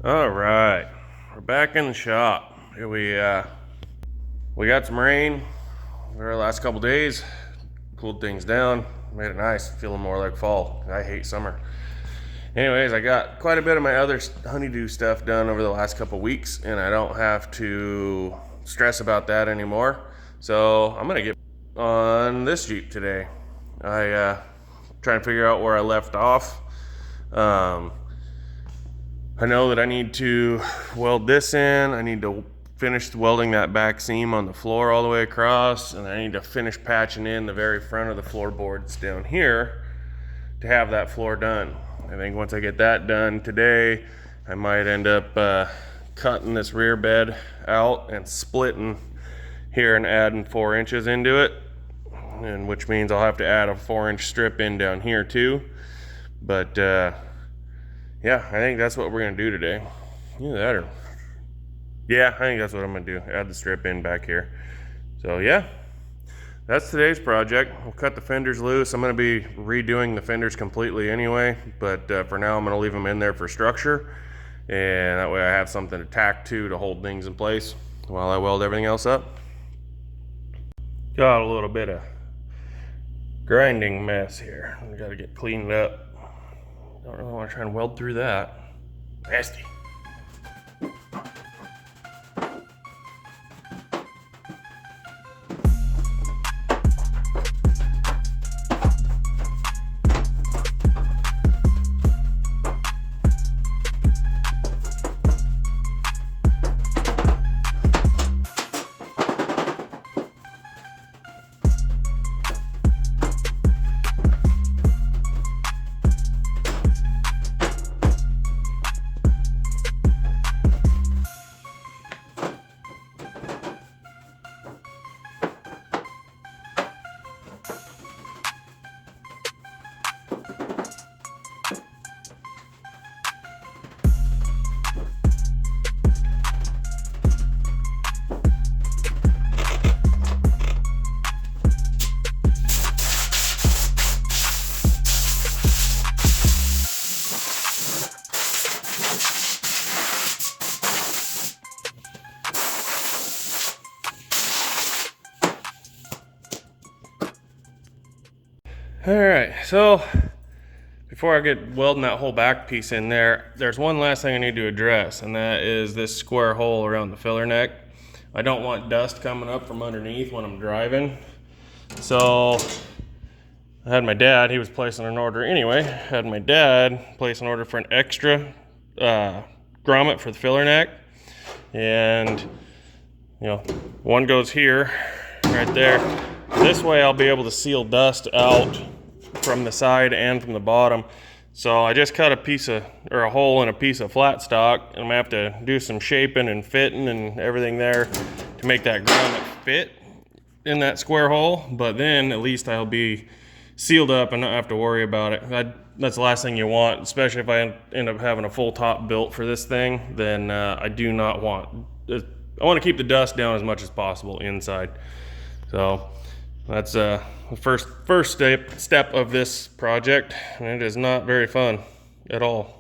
All right, we're back in the shop. Here we got some rain over the last couple days, cooled things down, made it nice, feeling more like fall. I hate summer. Anyways, I got quite a bit of my other honeydew stuff done over the last couple weeks, and I don't have to stress about that anymore. So I'm gonna get on this Jeep today. Trying to figure out where I left off. I know that I need to weld this in. I need to finish welding that back seam on the floor all the way across, and I need to finish patching in the very front of the floorboards down here to have that floor done. I think once I get that done today, I might end up cutting this rear bed out and splitting here and adding 4 inches into it, and which means I'll have to add a 4-inch strip in down here too. But yeah, I think that's what we're gonna do today. Either that or, yeah, I think that's what I'm gonna do. Add the strip in back here. So yeah, that's today's project. We'll cut the fenders loose. I'm gonna be redoing the fenders completely anyway, but for now I'm gonna leave them in there for structure, and that way I have something to tack to hold things in place while I weld everything else up. Got a little bit of grinding mess here. I gotta get cleaned up. Don't really want to try and weld through that. Nasty. All right, so before I get welding that whole back piece in there, there's one last thing I need to address, and that is this square hole around the filler neck. I don't want dust coming up from underneath when I'm driving. So I had my dad, he was placing an order anyway, had my dad place an order for an extra grommet for the filler neck. And you know, one goes here, right there. This way I'll be able to seal dust out from the side and from the bottom. So I just cut a hole in a piece of flat stock, and I'm gonna have to do some shaping and fitting and everything there to make that grommet fit in that square hole. But then at least I'll be sealed up and not have to worry about it. That's the last thing you want, especially if I end up having a full top built for this thing. Then I do not want, I want to keep the dust down as much as possible inside. So that's the first step of this project, and it is not very fun at all.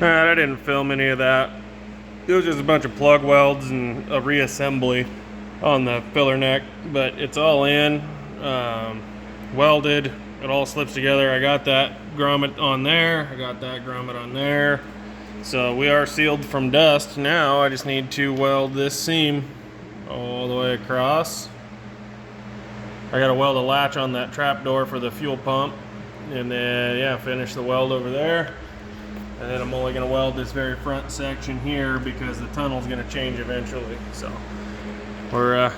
I didn't film any of that. It was just a bunch of plug welds and a reassembly on the filler neck, but it's all in, welded. It all slips together. I got that grommet on there. I got that grommet on there. So we are sealed from dust. Now I just need to weld this seam all the way across. I gotta weld a latch on that trap door for the fuel pump, and then yeah, finish the weld over there. And then I'm only gonna weld this very front section here because the tunnel's gonna change eventually. So we're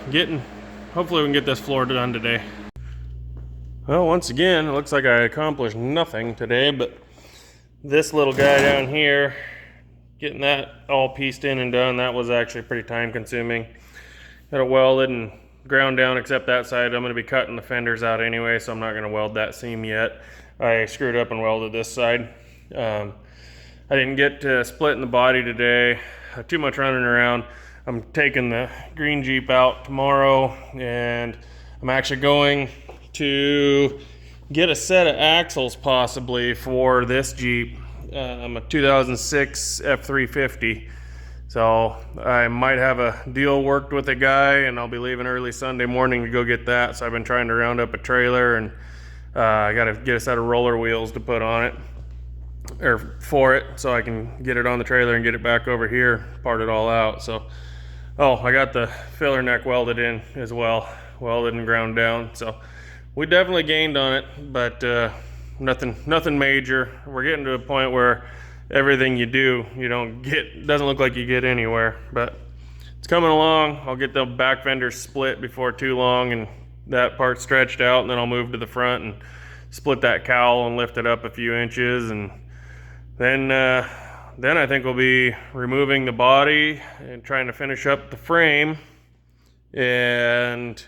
hopefully we can get this floor done today. Well, once again, it looks like I accomplished nothing today, but this little guy down here, getting that all pieced in and done, that was actually pretty time consuming. Got it welded and ground down except that side. I'm going to be cutting the fenders out anyway, so I'm not going to weld that seam yet. I screwed up and welded this side. I didn't get to splitting the body today. Too much running around. I'm taking the green Jeep out tomorrow, and I'm actually going to get a set of axles possibly for this Jeep. I'm a 2006 F350. So I might have a deal worked with a guy, and I'll be leaving early Sunday morning to go get that. So I've been trying to round up a trailer, and I got to get a set of roller wheels to put on it, or for it, so I can get it on the trailer and get it back over here, part it all out. So, oh, I got the filler neck welded in as well, welded and ground down. So we definitely gained on it, but nothing major. We're getting to a point where everything you do, you don't get, doesn't look like you get anywhere, but it's coming along. I'll get the back fenders split before too long, and that part stretched out, and then I'll move to the front and split that cowl and lift it up a few inches, and then I think we'll be removing the body and trying to finish up the frame, and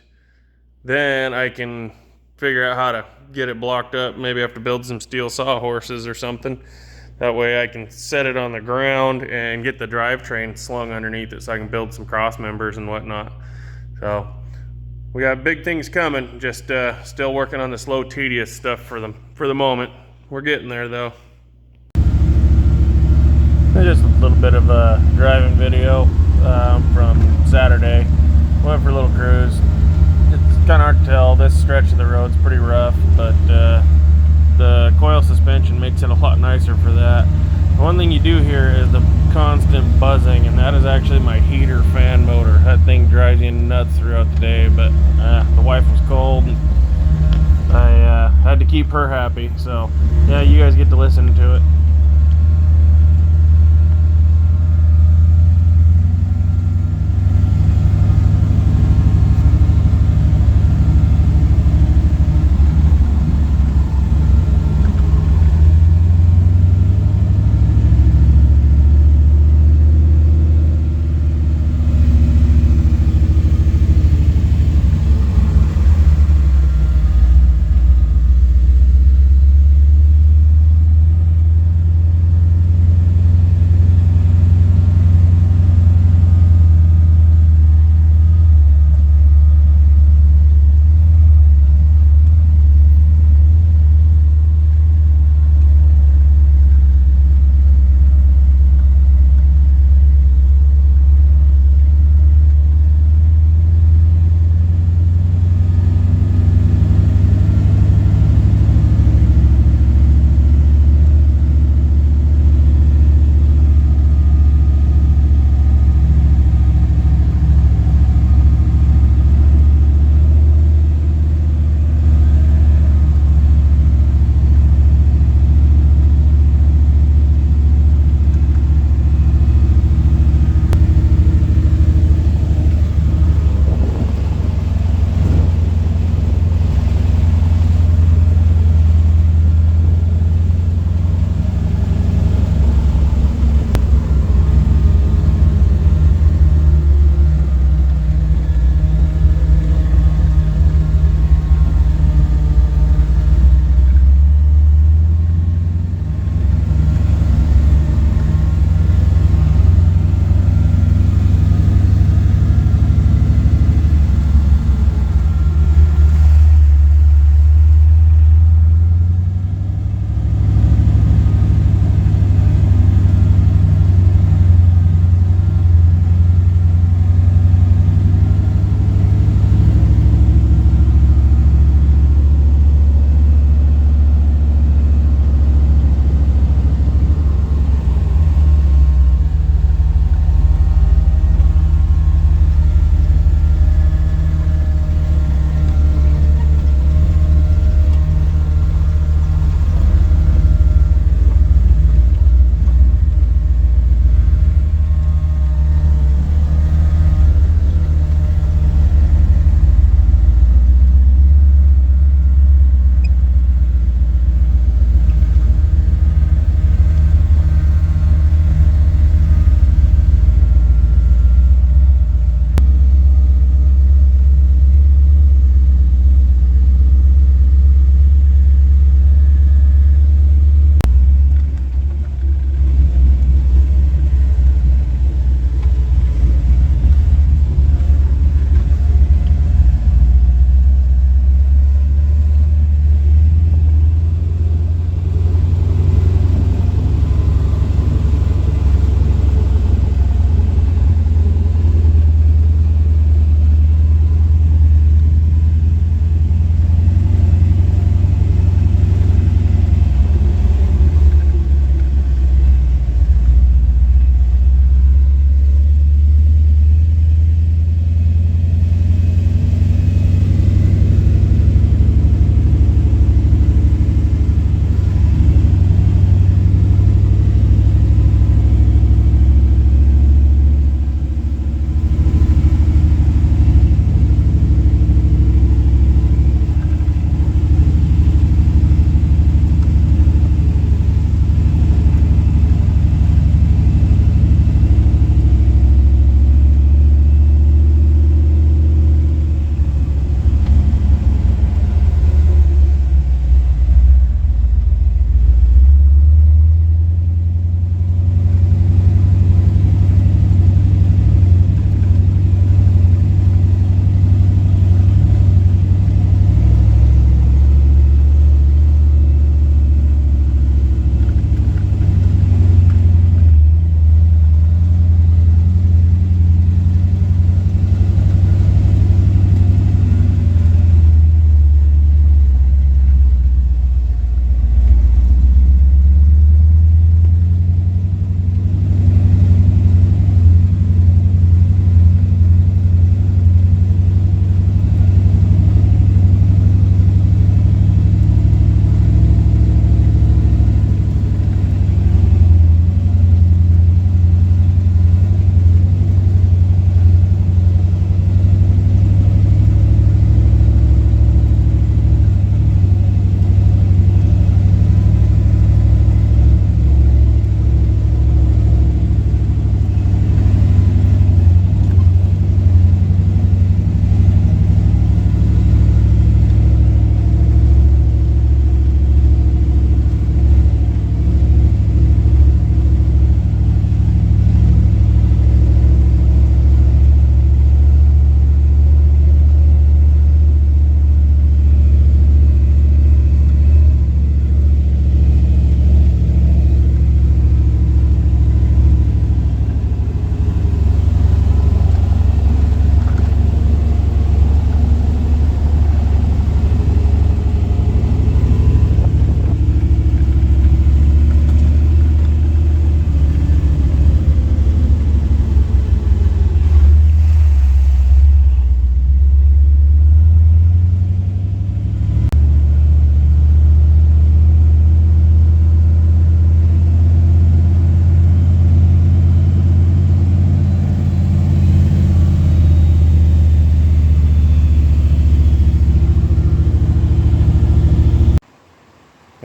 then I can figure out how to get it blocked up. Maybe I have to build some steel sawhorses or something. That way I can set it on the ground and get the drivetrain slung underneath it so I can build some cross members and whatnot. So we got big things coming, just still working on the slow, tedious stuff for the moment. We're getting there though. Just a little bit of a driving video from Saturday. Went for a little cruise. It's kind of hard to tell. This stretch of the road's pretty rough, but the coil suspension makes it a lot nicer for that. The one thing you do hear is the constant buzzing, and that is actually my heater fan motor. That thing drives you nuts throughout the day, but the wife was cold, and I had to keep her happy. So yeah, you guys get to listen to it.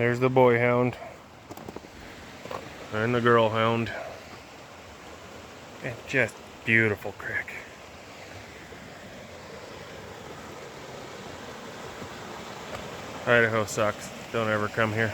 There's the boy hound. And the girl hound. It's just beautiful creek. Idaho sucks. Don't ever come here.